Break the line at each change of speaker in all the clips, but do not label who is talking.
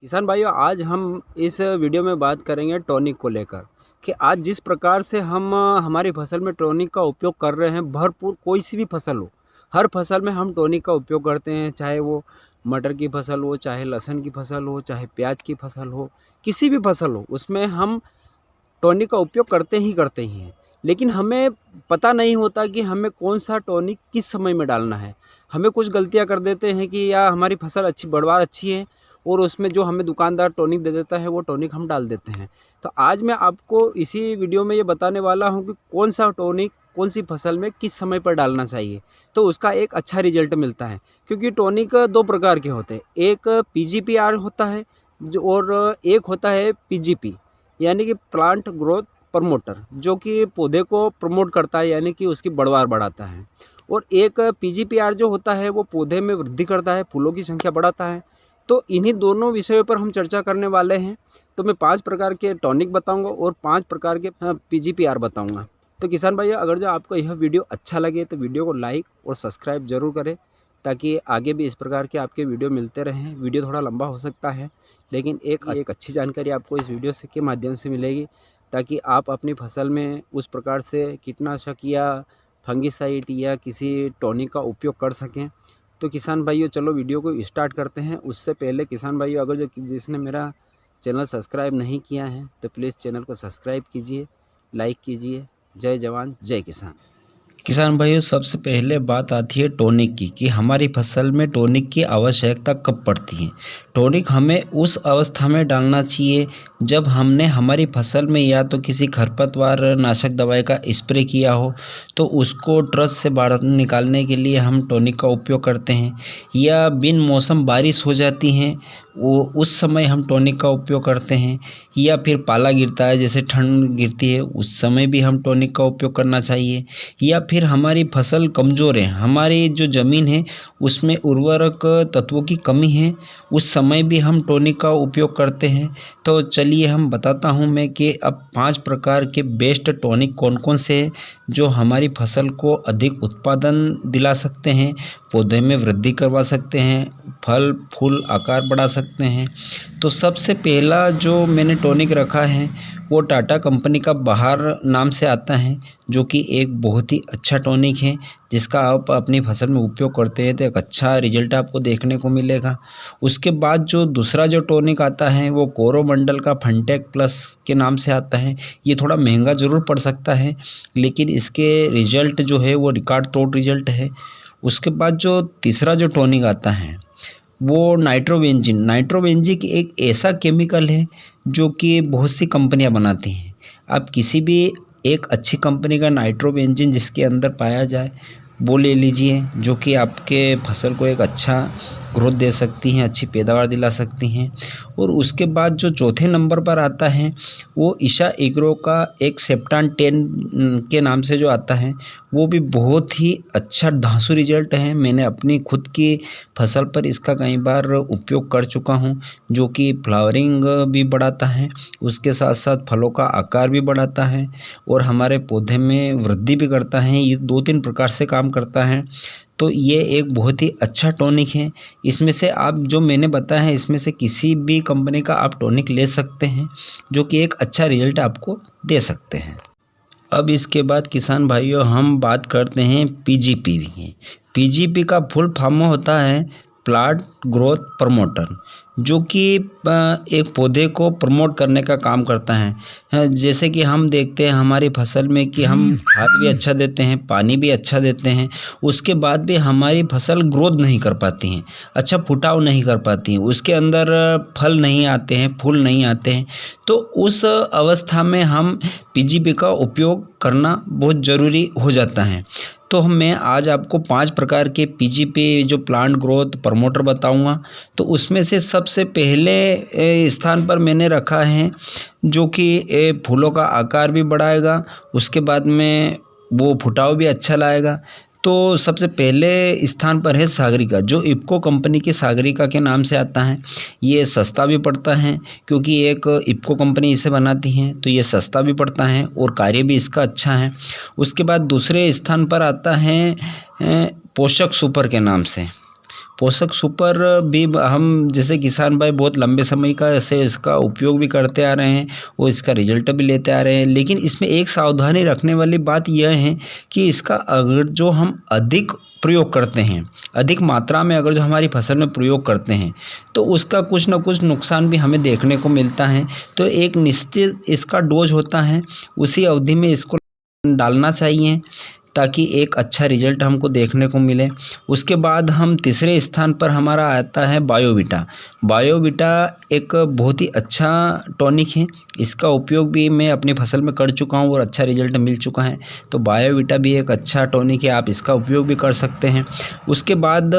किसान भाइयों, आज हम इस वीडियो में बात करेंगे टॉनिक को लेकर कि आज जिस प्रकार से हम हमारी फसल में टॉनिक का उपयोग कर रहे हैं। भरपूर कोई सी भी फसल हो, हर फसल में हम टॉनिक का उपयोग करते हैं। चाहे वो मटर की फसल हो, चाहे लहसुन की फसल हो, चाहे प्याज की फसल हो, किसी भी फसल हो, उसमें हम टॉनिक का उपयोग करते ही हैं। लेकिन हमें पता नहीं होता कि हमें कौन सा टॉनिक किस समय में डालना है। हमें कुछ गलतियां कर देते हैं कि या हमारी फसल अच्छी बढ़वार अच्छी है और उसमें जो हमें दुकानदार टॉनिक दे देता है वो टॉनिक हम डाल देते हैं। तो आज मैं आपको इसी वीडियो में ये बताने वाला हूँ कि कौन सा टॉनिक कौन सी फसल में किस समय पर डालना चाहिए, तो उसका एक अच्छा रिजल्ट मिलता है। क्योंकि टॉनिक दो प्रकार के होते हैं, एक पीजीपीआर होता है जो और एक होता है पीजीपी यानी कि प्लांट ग्रोथ प्रमोटर, जो कि पौधे को प्रमोट करता है यानी कि उसकी बढ़वार बढ़ाता है। और एक पीजीपीआर जो होता है वो पौधे में वृद्धि करता है, फूलों की संख्या बढ़ाता है। तो इन्हीं दोनों विषयों पर हम चर्चा करने वाले हैं। तो मैं 5 प्रकार के टॉनिक बताऊंगा और 5 प्रकार के पीजीपीआर बताऊंगा। तो किसान भैया, अगर जो आपको यह वीडियो अच्छा लगे तो वीडियो को लाइक और सब्सक्राइब जरूर करें, ताकि आगे भी इस प्रकार के आपके वीडियो मिलते रहें। वीडियो थोड़ा लंबा हो सकता है, लेकिन एक अच्छी जानकारी आपको इस वीडियो के माध्यम से मिलेगी, ताकि आप अपनी फसल में उस प्रकार से कीटनाशक या फंगिसाइड या किसी टॉनिक का उपयोग कर सकें। तो किसान भाइयों, चलो वीडियो को स्टार्ट करते हैं। उससे पहले किसान भाइयों, अगर जो जिसने मेरा चैनल सब्सक्राइब नहीं किया है तो प्लीज़ चैनल को सब्सक्राइब कीजिए, लाइक कीजिए। जय जवान जय किसान।
किसान भाइयों, सबसे पहले बात आती है टॉनिक की कि हमारी फसल में टॉनिक की आवश्यकता कब पड़ती है। टॉनिक हमें उस अवस्था में डालना चाहिए जब हमने हमारी फसल में या तो किसी खरपतवार नाशक दवाई का स्प्रे किया हो, तो उसको ट्रस से बाहर निकालने के लिए हम टॉनिक का उपयोग करते हैं। या बिन मौसम बारिश हो जाती हैं, वो उस समय हम टॉनिक का उपयोग करते हैं। या फिर पाला गिरता है, जैसे ठंड गिरती है, उस समय भी हम टॉनिक का उपयोग करना चाहिए। या फिर हमारी फसल कमज़ोर है, हमारी जो ज़मीन है उसमें उर्वरक तत्वों की कमी है, उस समय भी हम टॉनिक का उपयोग करते हैं। तो चलिए हम बताता हूं मैं कि अब 5 प्रकार के बेस्ट टॉनिक कौन कौन से हैं जो हमारी फसल को अधिक उत्पादन दिला सकते हैं, पौधे में वृद्धि करवा सकते हैं, फल फूल आकार बढ़ा सकते हैं। तो सबसे पहला जो मैंने टॉनिक रखा है वो टाटा कंपनी का बहार नाम से आता है, जो कि एक बहुत ही अच्छा टॉनिक है, जिसका आप अपनी फसल में उपयोग करते हैं तो एक अच्छा रिजल्ट आपको देखने को मिलेगा। उसके बाद जो दूसरा जो टॉनिक आता है वो कोरोमंडल का फंटेक प्लस के नाम से आता है। ये थोड़ा महंगा ज़रूर पड़ सकता है, लेकिन इसके रिजल्ट जो है वो रिकॉर्ड तोड़ रिजल्ट है। उसके बाद जो तीसरा जो टॉनिक आता है वो नाइट्रोबेंजिन एक ऐसा केमिकल है जो कि बहुत सी कंपनियां बनाती हैं। आप किसी भी एक अच्छी कंपनी का नाइट्रोबेंजिन जिसके अंदर पाया जाए वो ले लीजिए, जो कि आपके फसल को एक अच्छा ग्रोथ दे सकती हैं, अच्छी पैदावार दिला सकती हैं। और उसके बाद जो चौथे नंबर पर आता है वो ईशा एग्रो का एक सेप्टान 10 के नाम से जो आता है, वो भी बहुत ही अच्छा धांसू रिजल्ट है। मैंने अपनी खुद की फसल पर इसका कई बार उपयोग कर चुका हूँ, जो कि फ्लावरिंग भी बढ़ाता है, उसके साथ साथ फलों का आकार भी बढ़ाता है और हमारे पौधे में वृद्धि भी करता है। ये 2-3 प्रकार से काम करता है। तो ये एक बहुत ही अच्छा टॉनिक है। इसमें से आप जो मैंने बताया है, इसमें से किसी भी कंपनी का आप टॉनिक ले सकते हैं, जो कि एक अच्छा रिजल्ट आपको दे सकते हैं। अब इसके बाद किसान भाइयों, हम बात करते हैं पीजीपी की। पीजीपी का फुल फॉर्म होता है प्लांट ग्रोथ प्रमोटर, जो कि एक पौधे को प्रमोट करने का काम करता है। जैसे कि हम देखते हैं हमारी फसल में कि हम खाद भी अच्छा देते हैं, पानी भी अच्छा देते हैं, उसके बाद भी हमारी फसल ग्रोथ नहीं कर पाती हैं, अच्छा फुटाव नहीं कर पाती हैं, उसके अंदर फल नहीं आते हैं, फूल नहीं आते हैं। तो उस अवस्था में हम पीजीपी का उपयोग करना बहुत ज़रूरी हो जाता है। तो मैं आज आपको 5 प्रकार के पीजीपी जो प्लांट ग्रोथ प्रमोटर बताऊंगा। तो उसमें से सबसे पहले स्थान पर मैंने रखा है जो कि फूलों का आकार भी बढ़ाएगा, उसके बाद में वो फुटाव भी अच्छा लाएगा। तो सबसे पहले स्थान पर है सागरिका, जो इफ़को कंपनी की सागरिका के नाम से आता है। ये सस्ता भी पड़ता है, क्योंकि एक इफ़को कंपनी इसे बनाती है, तो ये सस्ता भी पड़ता है और कार्य भी इसका अच्छा है। उसके बाद दूसरे स्थान पर आता है पोषक सुपर के नाम से। पोषक सुपर भी हम जैसे किसान भाई बहुत लंबे समय का से इसका उपयोग भी करते आ रहे हैं और इसका रिजल्ट भी लेते आ रहे हैं, लेकिन इसमें एक सावधानी रखने वाली बात यह है कि इसका अगर जो हम अधिक प्रयोग करते हैं, अधिक मात्रा में अगर जो हमारी फसल में प्रयोग करते हैं, तो उसका कुछ ना कुछ नुकसान भी हमें देखने को मिलता है। तो एक निश्चित इसका डोज होता है, उसी अवधि में इसको डालना चाहिए ताकि एक अच्छा रिजल्ट हमको देखने को मिले। उसके बाद हम तीसरे स्थान पर हमारा आता है बायोवीटा। बायोवीटा एक बहुत ही अच्छा टॉनिक है, इसका उपयोग भी मैं अपनी फसल में कर चुका हूँ और अच्छा रिजल्ट मिल चुका है। तो बायोवीटा भी एक अच्छा टॉनिक है, आप इसका उपयोग भी कर सकते हैं। उसके बाद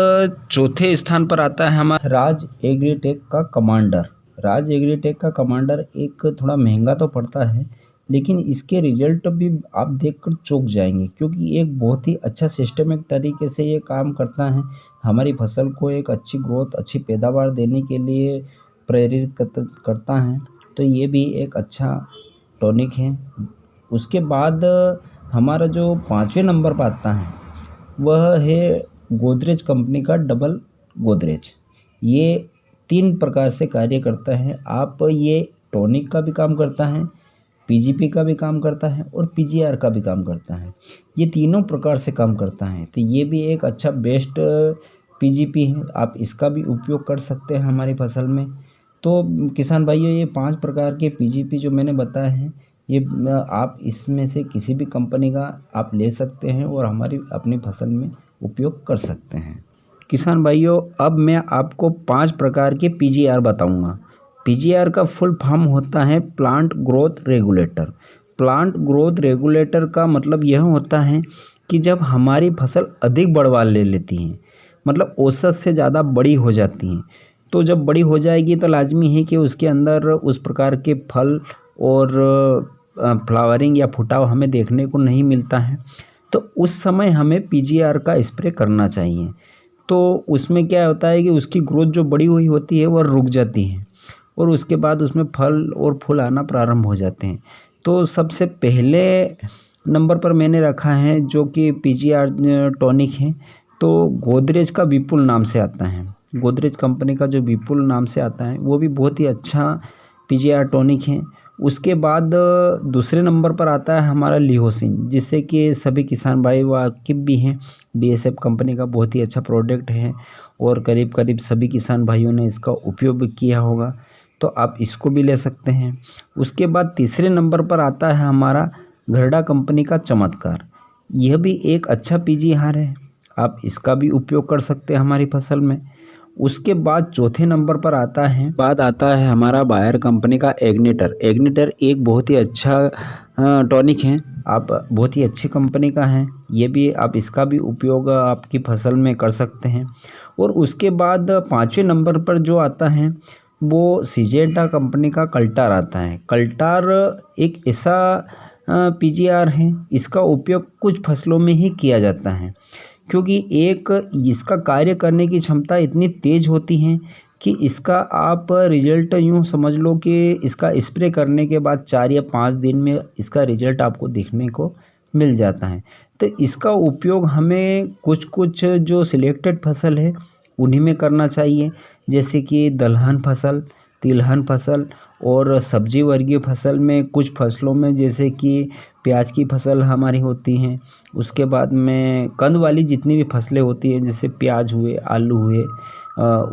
चौथे स्थान पर आता है हमारा राज एग्रीटेक का कमांडर। राज एग्रीटेक का कमांडर एक थोड़ा महंगा तो पड़ता है, लेकिन इसके रिजल्ट भी आप देखकर चौंक जाएंगे, क्योंकि एक बहुत ही अच्छा सिस्टमिक तरीके से ये काम करता है। हमारी फसल को एक अच्छी ग्रोथ, अच्छी पैदावार देने के लिए प्रेरित करता है। तो ये भी एक अच्छा टॉनिक है। उसके बाद हमारा जो 5वें नंबर पर आता है वह है गोदरेज कंपनी का डबल गोदरेज। ये 3 प्रकार से कार्य करता है। आप ये टॉनिक का भी काम करता है, पीजीपी का भी काम करता है और पीजीआर का भी काम करता है। ये तीनों प्रकार से काम करता है। तो ये भी एक अच्छा बेस्ट पीजीपी है, आप इसका भी उपयोग कर सकते हैं हमारी फसल में। तो किसान भाइयों, ये 5 प्रकार के पीजीपी जो मैंने बताए हैं, ये आप इसमें से किसी भी कंपनी का आप ले सकते हैं और हमारी अपनी फसल में उपयोग कर सकते हैं। किसान भाइयों, अब मैं आपको 5 प्रकार के पीजीआर बताऊंगा। पीजीआर का फुल फॉर्म होता है plant growth regulator. Plant growth regulator का मतलब यह होता है कि जब हमारी फसल अधिक बढ़वा ले लेती हैं, मतलब औसत से ज़्यादा बड़ी हो जाती हैं, तो जब बड़ी हो जाएगी तो लाजमी है कि उसके अंदर उस प्रकार के फल और फ्लावरिंग या फुटाव हमें देखने को नहीं मिलता है। तो उस समय हमें पीजीआर का स्प्रे करना चाहिए। तो उसमें क्या होता है कि उसकी ग्रोथ जो बड़ी हुई होती है वह रुक जाती है और उसके बाद उसमें फल और फूल आना प्रारंभ हो जाते हैं। तो सबसे पहले नंबर पर मैंने रखा है जो कि पीजीआर टॉनिक है, तो गोदरेज का विपुल नाम से आता है। गोदरेज कंपनी का जो विपुल नाम से आता है वो भी बहुत ही अच्छा पीजीआर टॉनिक है। उसके बाद दूसरे नंबर पर आता है हमारा लिहोसिन, जिससे कि सभी किसान भाई वाकिफ भी हैं। बीएसएफ कंपनी का बहुत ही अच्छा प्रोडक्ट है और करीब करीब सभी किसान भाइयों ने इसका उपयोग भी किया होगा, तो आप इसको भी ले सकते हैं। उसके बाद तीसरे नंबर पर आता है हमारा घरडा कंपनी का चमत्कार। यह भी एक अच्छा पीजीआर है, आप इसका भी उपयोग कर सकते हैं हमारी फसल में। उसके बाद चौथे नंबर पर आता है हमारा बायर कंपनी का एग्नीटर। एग्नीटर एक बहुत ही अच्छा टॉनिक है, आप बहुत ही अच्छी कंपनी का है, ये भी आप इसका भी उपयोग आपकी फसल में कर सकते हैं। और उसके बाद 5वें नंबर पर जो आता है वो सिजेंटा कंपनी का कल्टार आता है। कल्टार एक ऐसा पीजीआर है, इसका उपयोग कुछ फसलों में ही किया जाता है, क्योंकि एक इसका कार्य करने की क्षमता इतनी तेज़ होती है कि इसका आप रिजल्ट यूँ समझ लो कि इसका स्प्रे करने के बाद 4 या 5 दिन में इसका रिजल्ट आपको देखने को मिल जाता है। तो इसका उपयोग हमें कुछ कुछ जो सिलेक्टेड फसल है उन्हीं में करना चाहिए, जैसे कि दलहन फसल, तिलहन फसल और सब्जी वर्गीय फसल में कुछ फसलों में, जैसे कि प्याज की फसल हमारी होती हैं। उसके बाद में कंद वाली जितनी भी फसलें होती हैं, जैसे प्याज हुए, आलू हुए,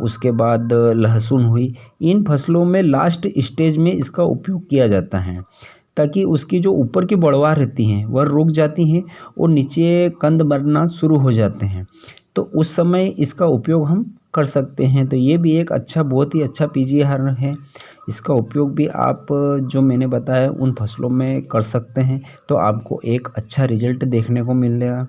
उसके बाद लहसुन हुई, इन फसलों में लास्ट स्टेज में इसका उपयोग किया जाता है, ताकि उसकी जो ऊपर की बढ़वार रहती हैं वह रुक जाती हैं और नीचे कंद बनना शुरू हो जाते हैं। तो उस समय इसका उपयोग हम कर सकते हैं। तो ये भी एक अच्छा, बहुत ही अच्छा पीजीआर है। इसका उपयोग भी आप जो मैंने बताया उन फसलों में कर सकते हैं, तो आपको एक अच्छा रिजल्ट देखने को मिलेगा।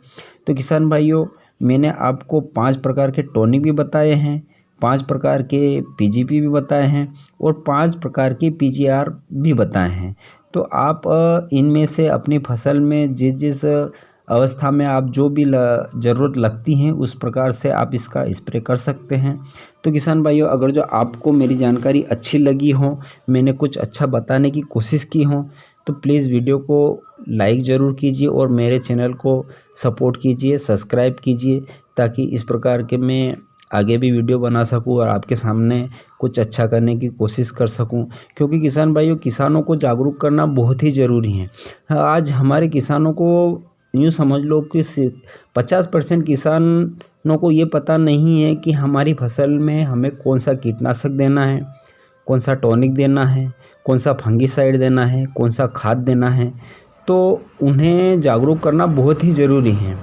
तो किसान भाइयों, मैंने आपको 5 प्रकार के टॉनिक भी बताए हैं, 5 प्रकार के पीजीपी भी बताए हैं और 5 प्रकार के पीजीआर भी बताए हैं। तो आप इनमें से अपनी फसल में जिस जिस अवस्था में आप जो भी ज़रूरत लगती हैं उस प्रकार से आप इसका स्प्रे कर सकते हैं। तो किसान भाइयों, अगर जो आपको मेरी जानकारी अच्छी लगी हो, मैंने कुछ अच्छा बताने की कोशिश की हो, तो प्लीज़ वीडियो को लाइक ज़रूर कीजिए और मेरे चैनल को सपोर्ट कीजिए, सब्सक्राइब कीजिए, ताकि इस प्रकार के मैं आगे भी वीडियो बना सकूं और आपके सामने कुछ अच्छा करने की कोशिश कर सकूं, क्योंकि किसान भाइयों, किसानों को जागरूक करना बहुत ही ज़रूरी है। आज हमारे किसानों को यूँ समझ लो कि 50% किसानों को ये पता नहीं है कि हमारी फसल में हमें कौन सा कीटनाशक देना है, कौन सा टॉनिक देना है, कौन सा फंगिसाइड देना है, कौन सा खाद देना है। तो उन्हें जागरूक करना बहुत ही ज़रूरी है।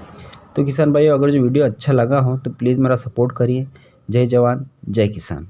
तो किसान भाइयों, अगर जो वीडियो अच्छा लगा हो तो प्लीज़ मेरा सपोर्ट करिए। जय जवान, जय किसान।